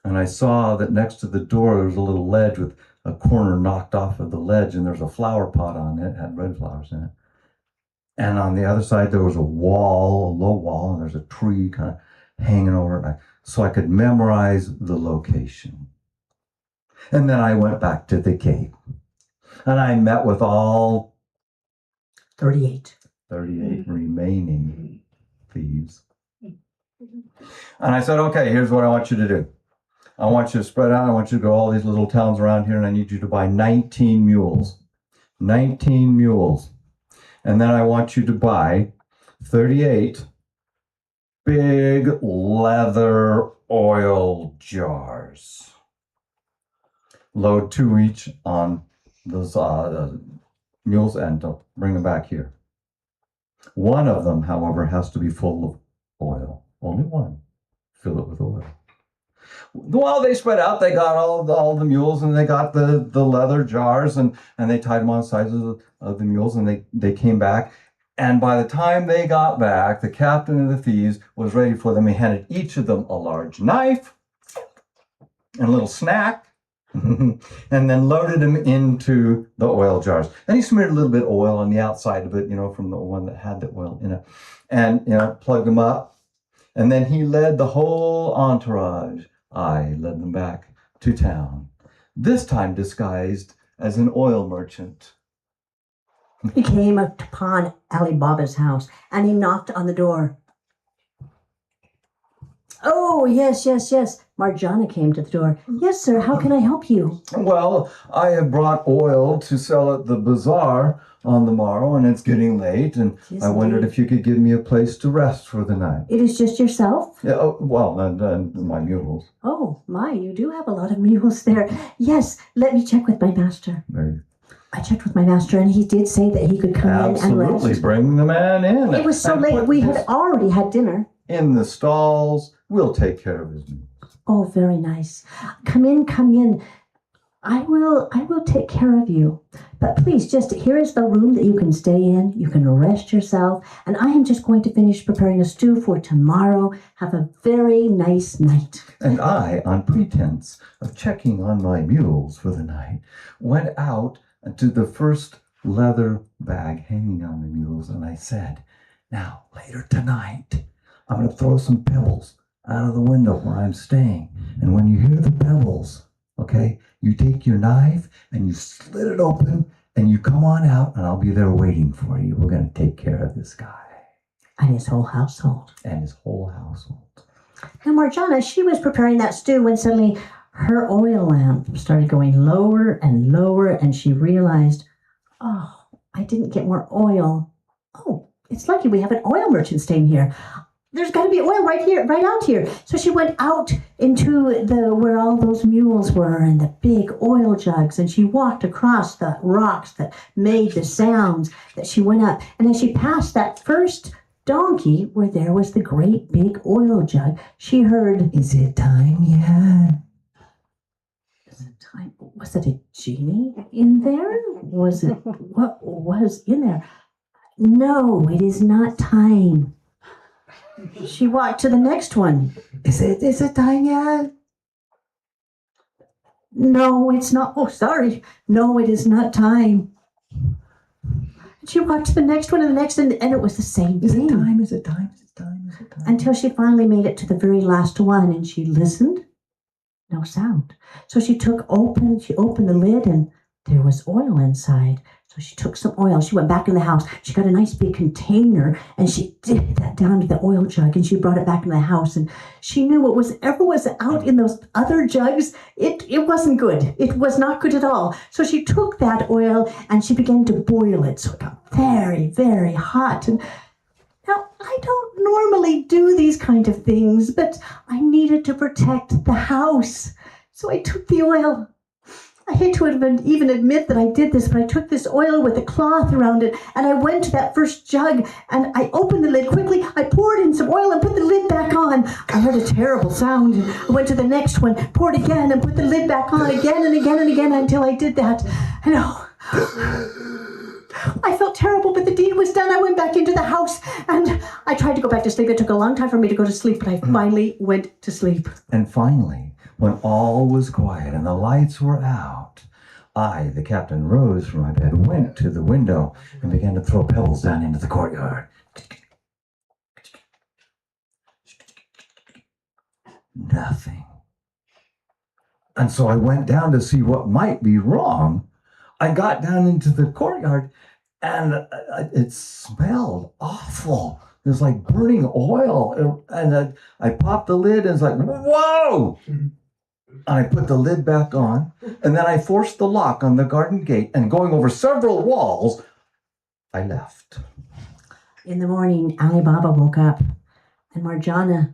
And I saw that next to the door there was a little ledge with a corner knocked off of the ledge, and there's a flower pot on it, had red flowers in it. And on the other side there was a wall, a low wall, and there's a tree kind of hanging over it. So I could memorize the location. And then I went back to the cave. And I met with all 38 remaining thieves. And I said, okay, here's what I want you to do. I want you to spread out. I want you to go to all these little towns around here, and I need you to buy 19 mules. 19 mules. And then I want you to buy 38 big leather oil jars. Load 2 each on those mules and bring them back here. One of them, however, has to be full of oil. Only one. Fill it with oil. While they spread out, they got all the mules, and they got the leather jars, and they tied them on the sides of the mules, and they came back. And by the time they got back, the captain of the thieves was ready for them. He handed each of them a large knife and a little snack, and then loaded them into the oil jars. And he smeared a little bit of oil on the outside of it, from the one that had the oil in it, and plugged them up. And then he led the whole entourage. I led them back to town, this time disguised as an oil merchant. He came upon Ali Baba's house, and he knocked on the door. Oh, yes. Marjana came to the door. Yes, sir, how can I help you? Well, I have brought oil to sell at the bazaar on the morrow, and it's getting late, and I wondered if you could give me a place to rest for the night. It is just yourself? Yeah, and my mules. Oh, my, you do have a lot of mules there. Yes, let me check with my master. I checked with my master, and he did say that he could come in and rest. Absolutely, bring the man in. It was so late, we had already had dinner. In the stalls, we'll take care of his mules. Oh, very nice. Come in. I will take care of you. But please, here is the room that you can stay in. You can rest yourself. And I am just going to finish preparing a stew for tomorrow. Have a very nice night. And I, on pretense of checking on my mules for the night, went out to the first leather bag hanging on the mules, and I said, now, later tonight, I'm going to throw some pebbles out of the window where I'm staying. And when you hear the pebbles, okay, you take your knife and you slit it open and you come on out, and I'll be there waiting for you. We're going to take care of this guy. And his whole household. Now, Marjana, she was preparing that stew when suddenly her oil lamp started going lower and lower, and she realized, oh, I didn't get more oil. Oh, it's lucky we have an oil merchant staying here. There's got to be oil right out here. So she went out into where all those mules were and the big oil jugs, and she walked across the rocks that made the sounds that she went up. And as she passed that first donkey where there was the great big oil jug, she heard, "Is it time yet?" Is it time? Was it a genie in there? Was it, what was in there? "No, it is not time." She walked to the next one. Is it time yet?" "No, it's not. Oh, sorry. No, it is not time." She walked to the next one and the next, and it was the same Is thing. it time? Is it time? Is it time? Is it time? Until she finally made it to the very last one, and she listened. No sound. So she opened the lid, and there was oil inside. So she took some oil. She went back in the house. She got a nice big container, and she dipped that down to the oil jug, and she brought it back in the house. And she knew whatever was out in those other jugs, it wasn't good. It was not good at all. So she took that oil, and she began to boil it. So it got very, very hot. And now, I don't normally do these kind of things, but I needed to protect the house. So I took the oil. I hate to even admit that I did this, but I took this oil with a cloth around it, and I went to that first jug, and I opened the lid quickly. I poured in some oil and put the lid back on. I heard a terrible sound. I went to the next one, poured again, and put the lid back on again and again and again until I did that. And I felt terrible, but the deed was done. I went back into the house, and I tried to go back to sleep. It took a long time for me to go to sleep, but I finally went to sleep. And finally, when all was quiet and the lights were out, I, the captain, rose from my bed, went to the window, and began to throw pebbles down into the courtyard. Nothing. And so I went down to see what might be wrong. I got down into the courtyard, and it smelled awful. It was like burning oil. And I popped the lid, and it's like, whoa! And I put the lid back on, and then I forced the lock on the garden gate, and going over several walls, I left. In the morning, Ali Baba woke up, and Marjana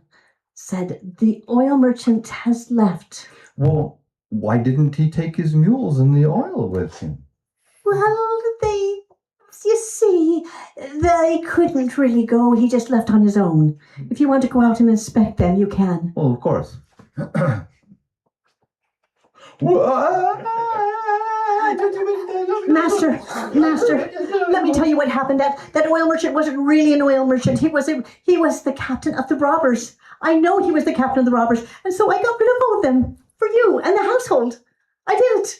said, "The oil merchant has left." Well, why didn't he take his mules and the oil with him? "Well, you see, they couldn't really go. He just left on his own. If you want to go out and inspect them, you can." Well, of course. Master, let me tell you what happened. That oil merchant wasn't really an oil merchant. He was the captain of the robbers. I know he was the captain of the robbers, and so I got rid of all of them for you and the household. I did it.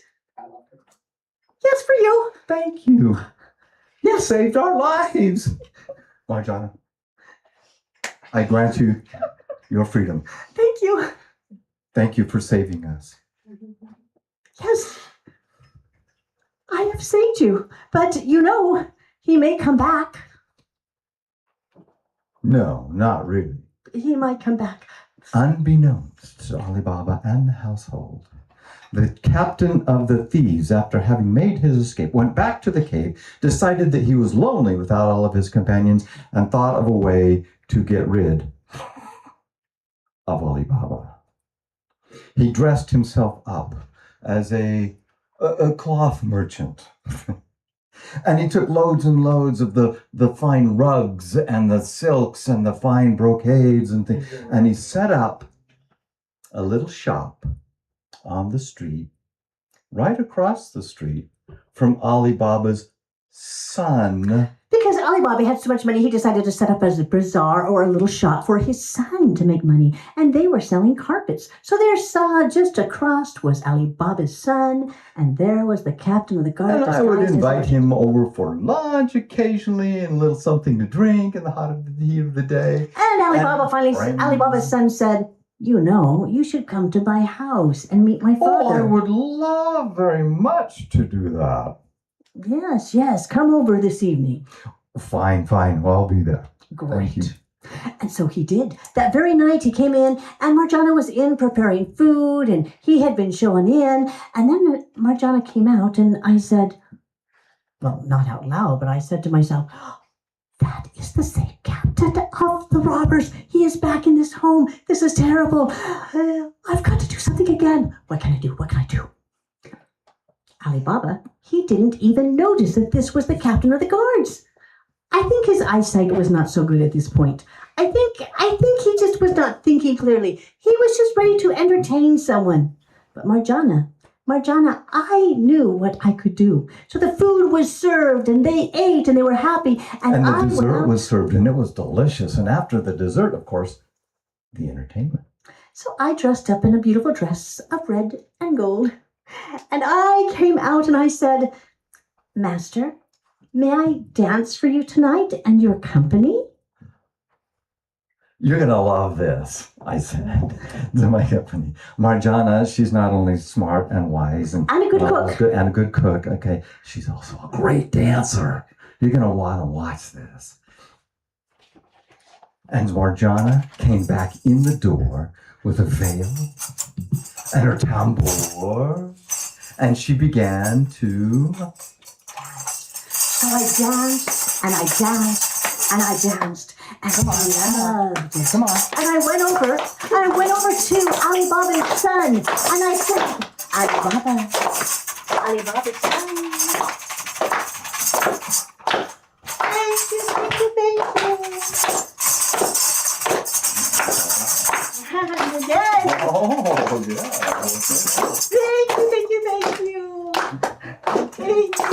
Yes, for you. Thank you. You Yes. saved our lives. Marjana, I grant you your freedom. Thank you. Thank you for saving us. Yes. I have saved you, but he may come back. No, not really. He might come back. Unbeknownst to Ali Baba and the household, the captain of the thieves, after having made his escape, went back to the cave, decided that he was lonely without all of his companions, and thought of a way to get rid of Ali Baba. He dressed himself up as a cloth merchant. And he took loads and loads of the fine rugs and the silks and the fine brocades and things. And he set up a little shop on the street, right across the street from Ali Baba's son. Because Ali Baba had so much money, he decided to set up as a bazaar or a little shop for his son to make money. And they were selling carpets. So there saw just across was Ali Baba's son, and there was the captain of the guard. And I would invite him over for lunch occasionally and a little something to drink in the heat of the day. And Ali Baba friends. Ali Baba's son said, "You should come to my house and meet my Oh, I father." would love very much to do that. Yes, come over this evening. Fine. Well, I'll be there. Thank you. Great. And so he did. That very night he came in, and Marjana was in preparing food, and he had been showing in. And then Marjana came out, and I said, well, not out loud, but I said to myself, "That is the same captain of the robbers. He is back in this home. This is terrible. I've got to do something again. What can I do? Ali Baba, he didn't even notice that this was the captain of the guards. I think his eyesight was not so good at this point. I think he just was not thinking clearly. He was just ready to entertain someone. But Marjana, I knew what I could do. So the food was served, and they ate, and they were happy. And the I went dessert out. was served, and it was delicious. And after the dessert, of course, the entertainment. So I dressed up in a beautiful dress of red and gold. And I came out and I said, Master, may I dance for you tonight and your company? You're going to love this, I said to my company. Marjana, she's not only smart and wise and And a good cook. and a good cook, okay, she's also a great dancer. You're going to want to watch this. And Marjana came back in the door with a veil and her tambour, and she began to... So I danced and I danced and I danced and I loved it. Come on. And I went over to Ali Baba's son and I said, Ali Baba's son. Thank you. Yes. Oh, yeah. Thank you.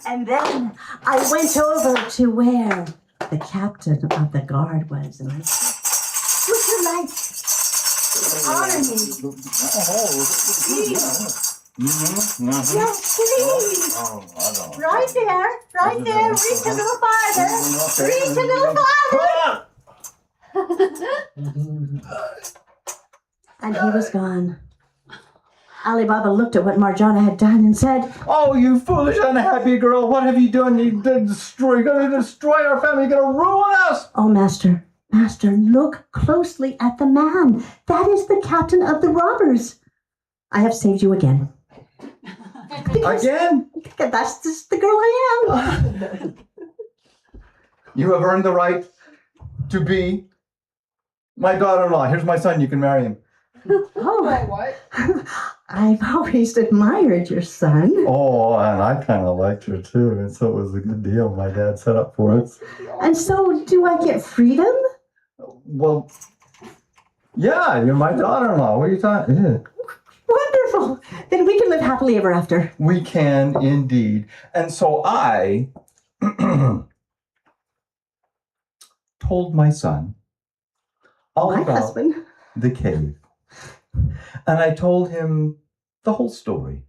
And then I went over to where the captain of the guard was, and I said, would you like to honor me? Yes, please. Right there. Reach a little farther. Reach a little farther. And he was gone. Ali Baba looked at what Marjana had done and said, Oh, you foolish, unhappy girl, what have you done? You're going to destroy our family. You're going to ruin us. Oh, Master, look closely at the man. That is the captain of the robbers. I have saved you again. Again? That's just the girl I am. You have earned the right to be my daughter-in-law. Here's my son. You can marry him. Oh, What? I've always admired your son. Oh, and I kind of liked her too. And so it was a good deal my dad set up for us. And so, do I get freedom? Well, yeah, you're my daughter-in-law. What are you talking? Yeah. Wonderful. Then we can live happily ever after. We can indeed. And so I told my son all My about husband. the cave. And I told him the whole story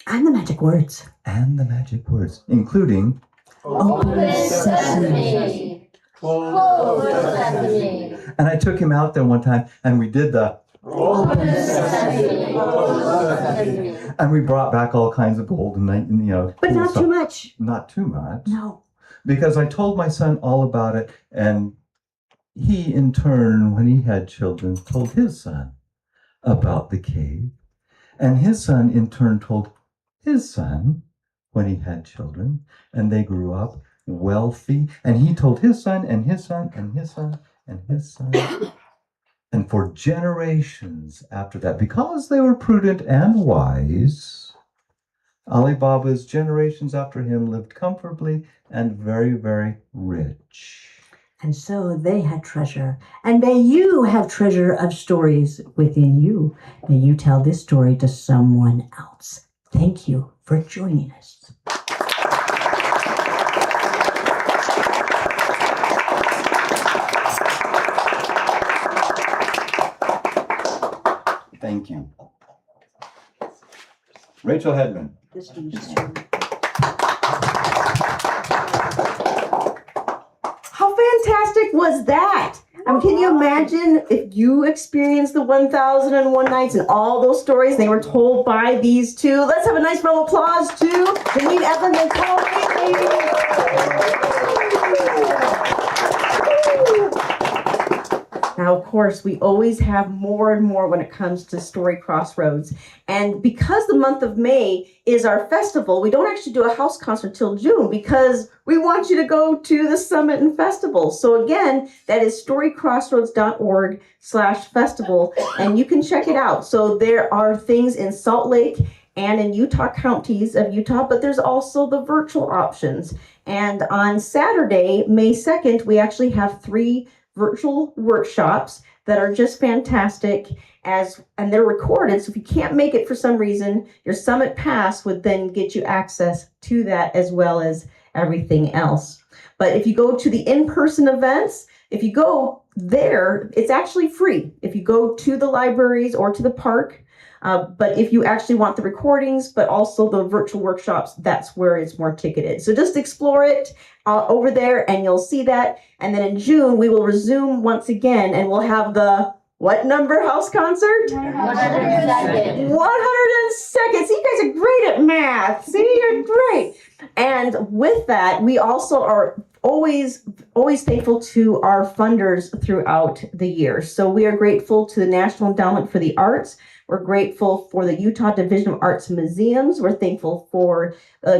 And the magic words. and the magic words, including Open sesame. Close sesame. and I took him out there one time and we did the Open sesame. Close sesame. and we brought back all kinds of gold and But cool not stuff. too much. Not too much. No. Because I told my son all about it, and he in turn, when he had children, told his son about the cave. And his son in turn told his son when he had children, and they grew up wealthy. And he told his son and his son and his son and his son. And for generations after that, because they were prudent and wise, Ali Baba's generations after him lived comfortably and very, very rich. And so they had treasure. And may you have treasure of stories within you. May you tell this story to someone else. Thank you for joining us. Thank you. Rachel Hedman. How fantastic was that? I mean, can you imagine if you experienced the 1001 Nights and all those stories they were told by these two? Let's have a nice round of applause to Janine, Evelyn, and Karl. Now, of course, we always have more and more when it comes to Story Crossroads. And because the month of May is our festival, we don't actually do a house concert till June because we want you to go to the summit and festival. So again, that is storycrossroads.org/festival, and you can check it out. So there are things in Salt Lake and in Utah counties of Utah, but there's also the virtual options. And on Saturday, May 2nd, we actually have 3 virtual workshops that are just fantastic and they're recorded. So if you can't make it for some reason, your Summit Pass would then get you access to that as well as everything else. But if you go to the in-person events, if you go there, it's actually free. If you go to the libraries or to the park, but if you actually want the recordings, but also the virtual workshops, that's where it's more ticketed. So just explore it over there and you'll see that. And then in June, we will resume once again and we'll have the what number house concert? 102nd. 102nd. See, you guys are great at math. See, you're great. And with that, we also are always thankful to our funders throughout the year. So we are grateful to the National Endowment for the Arts. We're grateful for the Utah Division of Arts and Museums. We're thankful for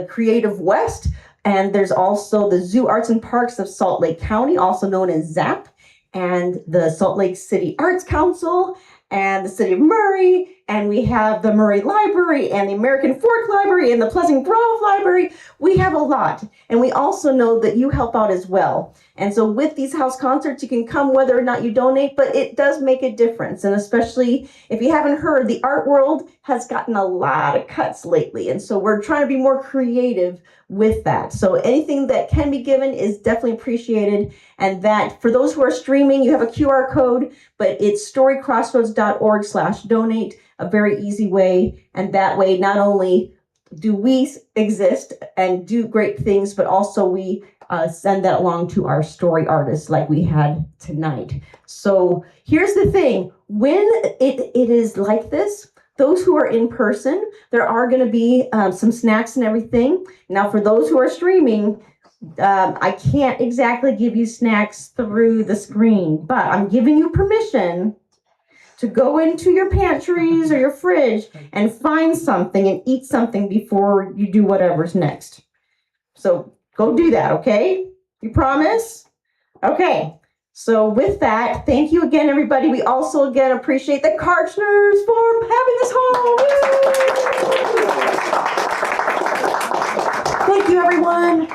Creative West. And there's also the Zoo Arts and Parks of Salt Lake County, also known as ZAP, and the Salt Lake City Arts Council, and the City of Murray, and we have the Murray Library, and the American Fork Library, and the Pleasant Grove Library. We have a lot, and we also know that you help out as well. And so with these house concerts, you can come whether or not you donate, but it does make a difference. And especially if you haven't heard, the art world has gotten a lot of cuts lately. And so we're trying to be more creative with that. So anything that can be given is definitely appreciated. And that for those who are streaming, you have a QR code, but it's storycrossroads.org/donate, a very easy way. And that way, not only do we exist and do great things, but also we send that along to our story artists like we had tonight. So here's the thing, when it is like this, those who are in person, there are going to be some snacks and everything. Now for those who are streaming, I can't exactly give you snacks through the screen, but I'm giving you permission to go into your pantries or your fridge and find something and eat something before you do whatever's next. So go do that, okay? You promise? Okay. So with that, thank you again, everybody. We also again appreciate the Karchners for having us home. Thank you, everyone.